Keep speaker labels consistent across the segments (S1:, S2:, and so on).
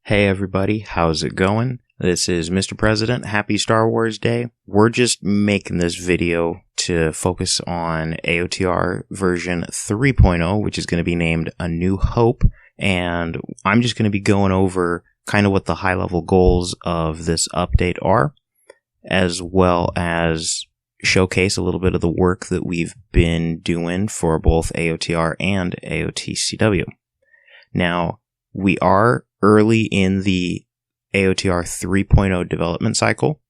S1: Hey everybody, how's it going? This is Mr. President. Happy Star Wars Day. We're just making this video to focus on AotR version 3.0, which is going to be named A New Hope. And I'm just going to be going over kind of what the high-level goals of this update are, as well as showcase a little bit of the work that we've been doing for both AotR and AOTCW. Now, we are early in the AotR 3.0 development cycle,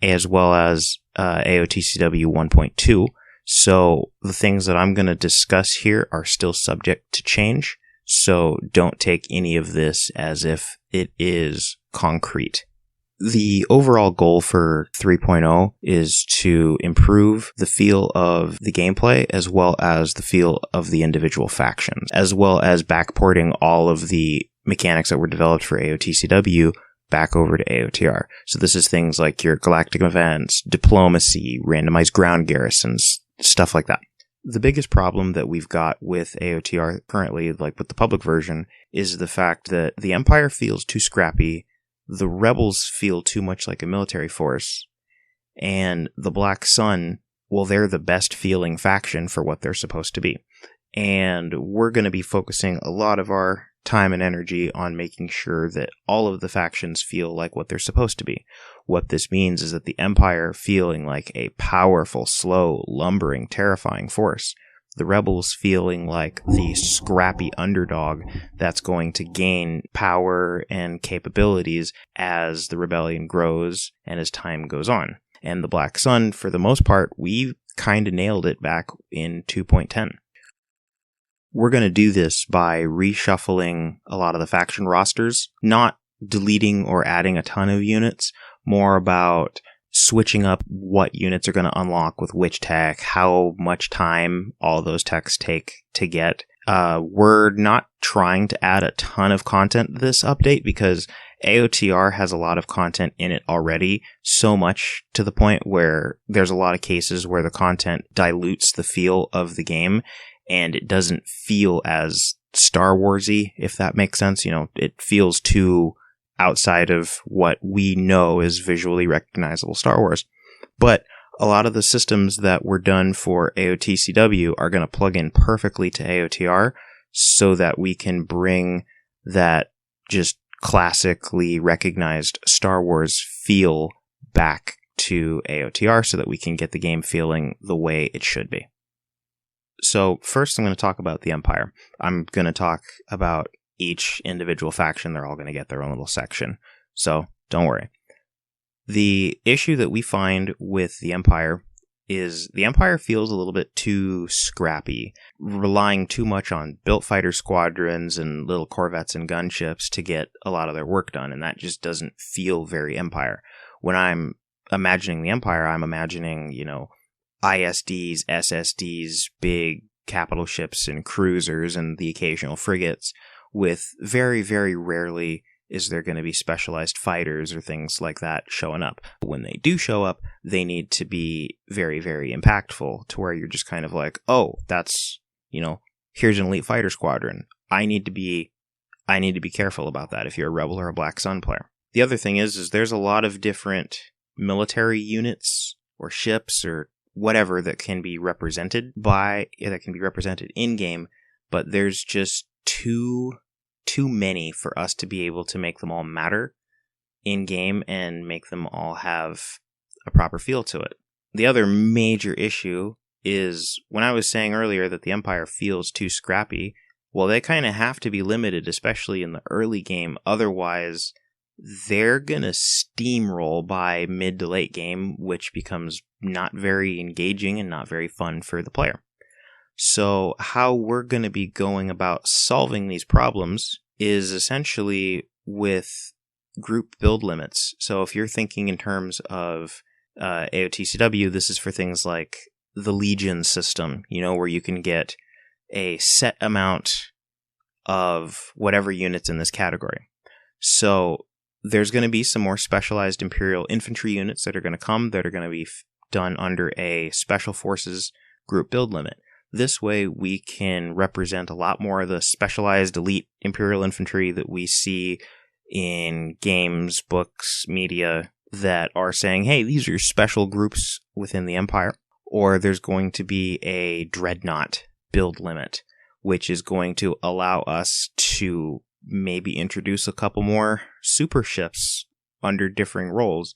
S1: as well as AOTCW 1.2. So the things that I'm going to discuss here are still subject to change. So don't take any of this as if it is concrete. The overall goal for 3.0 is to improve the feel of the gameplay as well as the feel of the individual factions, as well as backporting all of the mechanics that were developed for AOTCW back over to AotR. So this is things like your galactic events, diplomacy, randomized ground garrisons, stuff like that. The biggest problem that we've got with AotR currently, like with the public version, is the fact that the Empire feels too scrappy, the Rebels feel too much like a military force, and the Black Sun, well, they're the best feeling faction for what they're supposed to be. And we're going to be focusing a lot of our time and energy on making sure that all of the factions feel like what they're supposed to be. What this means is that the Empire feeling like a powerful, slow, lumbering, terrifying force. The Rebels feeling like the scrappy underdog that's going to gain power and capabilities as the rebellion grows and as time goes on. And the Black Sun, for the most part, we kind of nailed it back in 2.10. We're going to do this by reshuffling a lot of the faction rosters, not deleting or adding a ton of units, more about switching up what units are going to unlock with which tech, how much time all those techs take to get. We're not trying to add a ton of content this update because AotR has a lot of content in it already, so much to the point where there's a lot of cases where the content dilutes the feel of the game and it doesn't feel as Star Wars-y, if that makes sense. You know, it feels too outside of what we know is visually recognizable Star Wars. But a lot of the systems that were done for AOTCW are going to plug in perfectly to AotR so that we can bring that just classically recognized Star Wars feel back to AotR so that we can get the game feeling the way it should be. So first I'm going to talk about the Empire. I'm going to talk about each individual faction. They're all going to get their own little section. So don't worry. The issue that we find with the Empire is the Empire feels a little bit too scrappy, relying too much on built fighter squadrons and little corvettes and gunships to get a lot of their work done. And that just doesn't feel very Empire. When I'm imagining the Empire, I'm imagining, ISDs, SSDs, big capital ships and cruisers and the occasional frigates, with very, very rarely is there going to be specialized fighters or things like that showing up. When they do show up, they need to be very, very impactful to where you're just kind of like, oh, that's, here's an elite fighter squadron. I need to be careful about that if you're a Rebel or a Black Sun player. The other thing is there's a lot of different military units or ships or whatever that can be represented in game, but there's just too many for us to be able to make them all matter in game and make them all have a proper feel to it. The other major issue is when I was saying earlier that the Empire feels too scrappy, well, they kind of have to be limited, especially in the early game. Otherwise, they're going to steamroll by mid to late game, which becomes not very engaging and not very fun for the player. So how we're going to be going about solving these problems is essentially with group build limits. So if you're thinking in terms of AOTCW, this is for things like the Legion system, where you can get a set amount of whatever units in this category. So there's going to be some more specialized Imperial infantry units that are going to come that are going to be done under a Special Forces group build limit. This way we can represent a lot more of the specialized elite Imperial infantry that we see in games, books, media that are saying, hey, these are special groups within the Empire. Or there's going to be a dreadnought build limit, which is going to allow us to maybe introduce a couple more super ships under differing roles.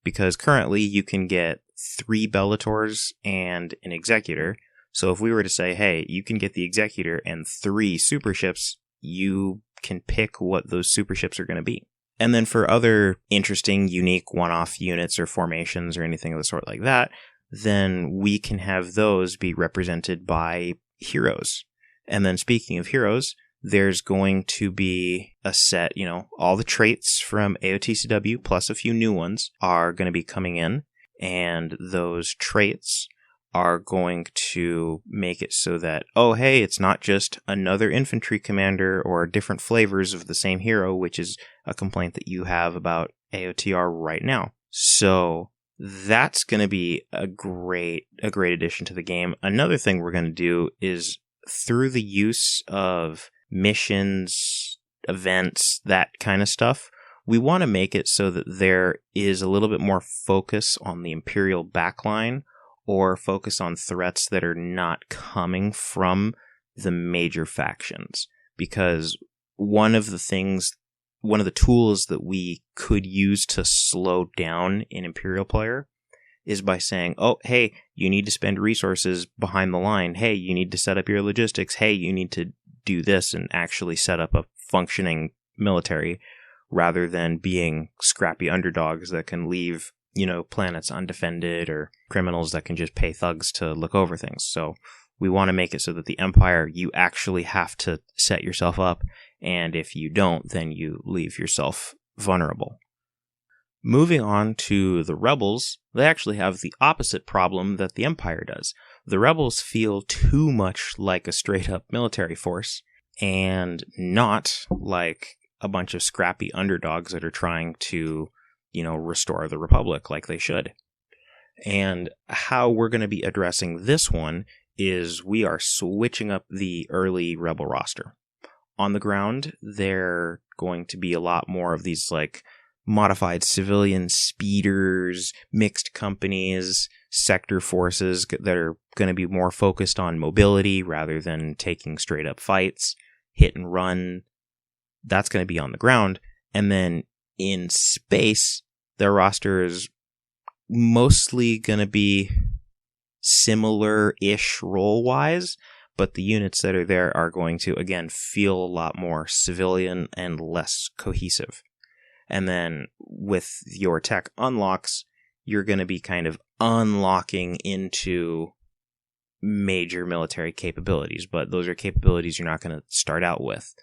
S1: Because currently you can get 3 Bellators and an Executor. So if we were to say, hey, you can get the Executor and 3 super ships, you can pick what those super ships are going to be. And then for other interesting, unique one-off units or formations or anything of the sort like that, then we can have those be represented by heroes. And then speaking of heroes, there's going to be a set, all the traits from AOTCW plus a few new ones are going to be coming in. And those traits are going to make it so that, oh, hey, it's not just another infantry commander or different flavors of the same hero, which is a complaint that you have about AOTR right now. So that's going to be a great addition to the game. Another thing we're going to do is through the use of missions, events, that kind of stuff, we want to make it so that there is a little bit more focus on the Imperial backline or focus on threats that are not coming from the major factions. Because one of the tools that we could use to slow down an Imperial player is by saying, oh, hey, you need to spend resources behind the line. Hey, you need to set up your logistics. Hey, you need to do this and actually set up a functioning military rather than being scrappy underdogs that can leave, planets undefended or criminals that can just pay thugs to look over things. So we want to make it so that the Empire, you actually have to set yourself up. And if you don't, then you leave yourself vulnerable. Moving on to the Rebels, they actually have the opposite problem that the Empire does. The Rebels feel too much like a straight-up military force and not like a bunch of scrappy underdogs that are trying to, restore the Republic like they should. And how we're going to be addressing this one is we are switching up the early Rebel roster. On the ground, they're going to be a lot more of these modified civilian speeders, mixed companies, sector forces that are going to be more focused on mobility rather than taking straight up fights, hit and run. That's going to be on the ground. And then in space, their roster is mostly going to be similar-ish role-wise, but the units that are there are going to, again, feel a lot more civilian and less cohesive. And then with your tech unlocks, you're going to be kind of unlocking into major military capabilities, but those are capabilities you're not going to start out with.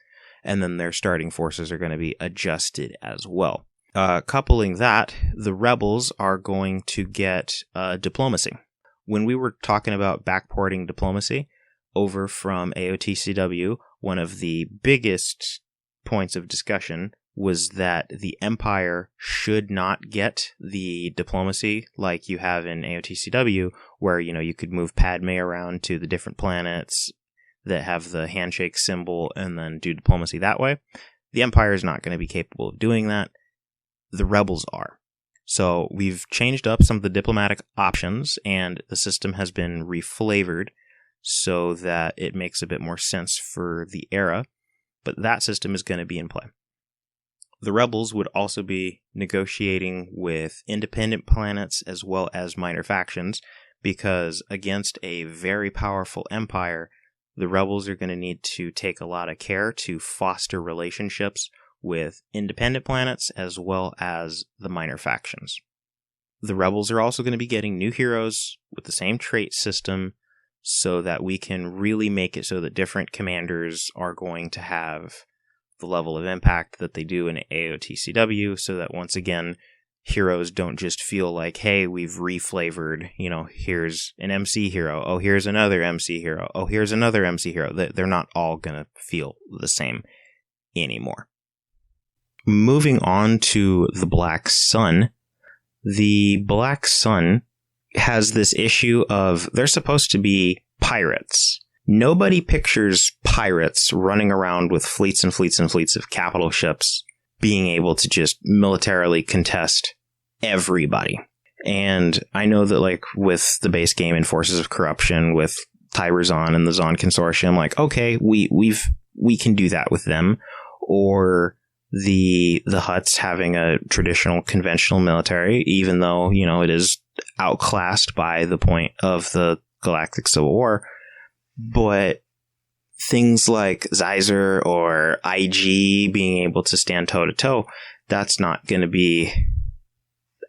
S1: And then their starting forces are going to be adjusted as well. Coupling that, the Rebels are going to get diplomacy. When we were talking about backporting diplomacy over from AOTCW, one of the biggest points of discussion was that the Empire should not get the diplomacy like you have in AOTCW, where, you could move Padme around to the different planets that have the handshake symbol and then do diplomacy that way. The Empire is not going to be capable of doing that. The Rebels are. So we've changed up some of the diplomatic options, and the system has been reflavored so that it makes a bit more sense for the era, but that system is going to be in play. The Rebels would also be negotiating with independent planets as well as minor factions, because against a very powerful Empire, the Rebels are going to need to take a lot of care to foster relationships with independent planets as well as the minor factions. The Rebels are also going to be getting new heroes with the same trait system so that we can really make it so that different commanders are going to have the level of impact that they do in AOTCW, so that once again, heroes don't just feel like, hey, we've reflavored, here's an MC hero, oh, here's another MC hero, oh, here's another MC hero. They're not all going to feel the same anymore. Moving on to the Black Sun. The Black Sun has this issue of they're supposed to be pirates. Nobody pictures pirates running around with fleets and fleets and fleets of capital ships being able to just militarily contest everybody. And I know that, like, with the base game in Forces of Corruption, with Tyrazon and the Zon Consortium, like, okay, we can do that with them. Or the Hutts having a traditional conventional military, even though, you know, it is outclassed by the point of the Galactic Civil War. But things like Xyzer or IG being able to stand toe to toe, that's not going to be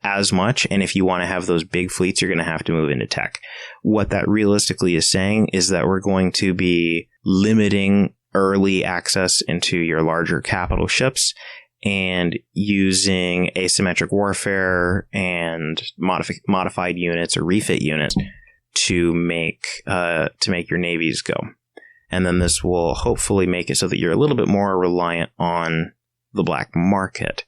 S1: as much. And if you want to have those big fleets, you're going to have to move into tech. What that realistically is saying is that we're going to be limiting early access into your larger capital ships and using asymmetric warfare and modified units or refit units to make your navies go. And then this will hopefully make it so that you're a little bit more reliant on the black market.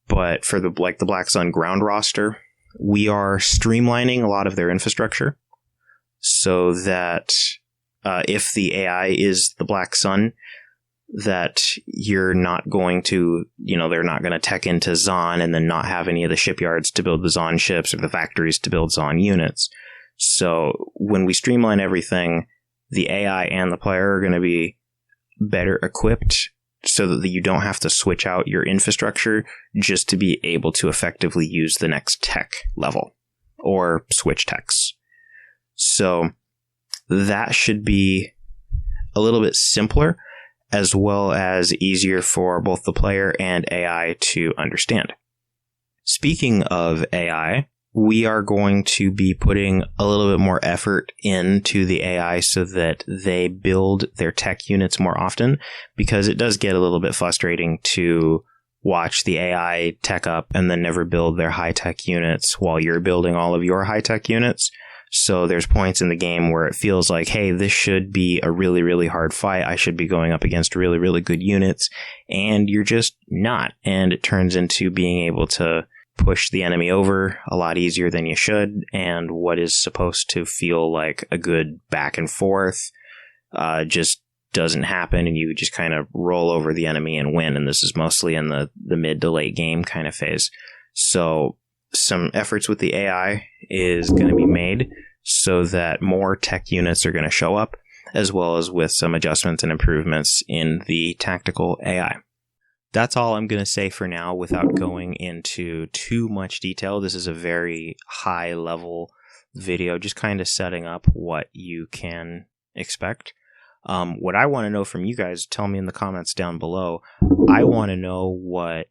S1: But for the Black Sun ground roster, we are streamlining a lot of their infrastructure so that if the AI is the Black Sun, that you're not going to, you know, they're not going to tech into Zon and then not have any of the shipyards to build the Zon ships or the factories to build Zon units. So when we streamline everything, the AI and the player are going to be better equipped so that you don't have to switch out your infrastructure just to be able to effectively use the next tech level or switch techs. So that should be a little bit simpler, as well as easier for both the player and AI to understand. Speaking of AI, we are going to be putting a little bit more effort into the AI so that they build their tech units more often, because it does get a little bit frustrating to watch the AI tech up and then never build their high-tech units while you're building all of your high-tech units. So there's points in the game where it feels like, hey, this should be a really, really hard fight. I should be going up against really, really good units. And you're just not. And it turns into being able to push the enemy over a lot easier than you should. And what is supposed to feel like a good back and forth just doesn't happen. And you just kind of roll over the enemy and win. And this is mostly in the mid to late game kind of phase. So some efforts with the AI is going to be made so that more tech units are going to show up, as well as with some adjustments and improvements in the tactical AI. That's all I'm going to say for now without going into too much detail. This is a very high level video, just kind of setting up what you can expect. What I want to know from you guys, tell me in the comments down below. I want to know what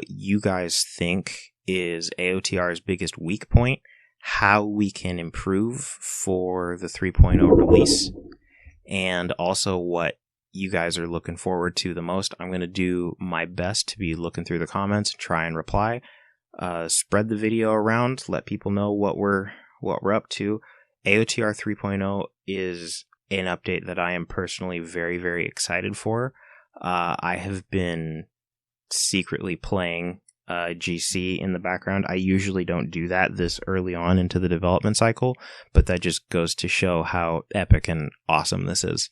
S1: you guys think is AOTR's biggest weak point, how we can improve for the 3.0 release, and also what you guys are looking forward to the most. I'm going to do my best to be looking through the comments and try and reply. Spread the video around, let people know what we're up to. AOTR 3.0 is an update that I am personally very, very excited for. I have been secretly playing GC in the background. I usually don't do that this early on into the development cycle, but that just goes to show how epic and awesome this is.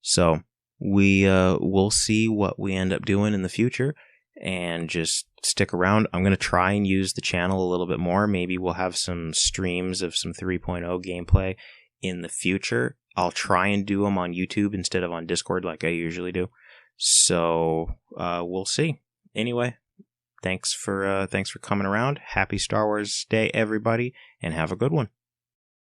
S1: So we'll see what we end up doing in the future, and just stick around. I'm going to try and use the channel a little bit more. Maybe we'll have some streams of some 3.0 gameplay in the future. I'll try and do them on YouTube instead of on Discord like I usually do. So we'll see. Anyway, thanks for coming around. Happy Star Wars Day, everybody, and have a good one.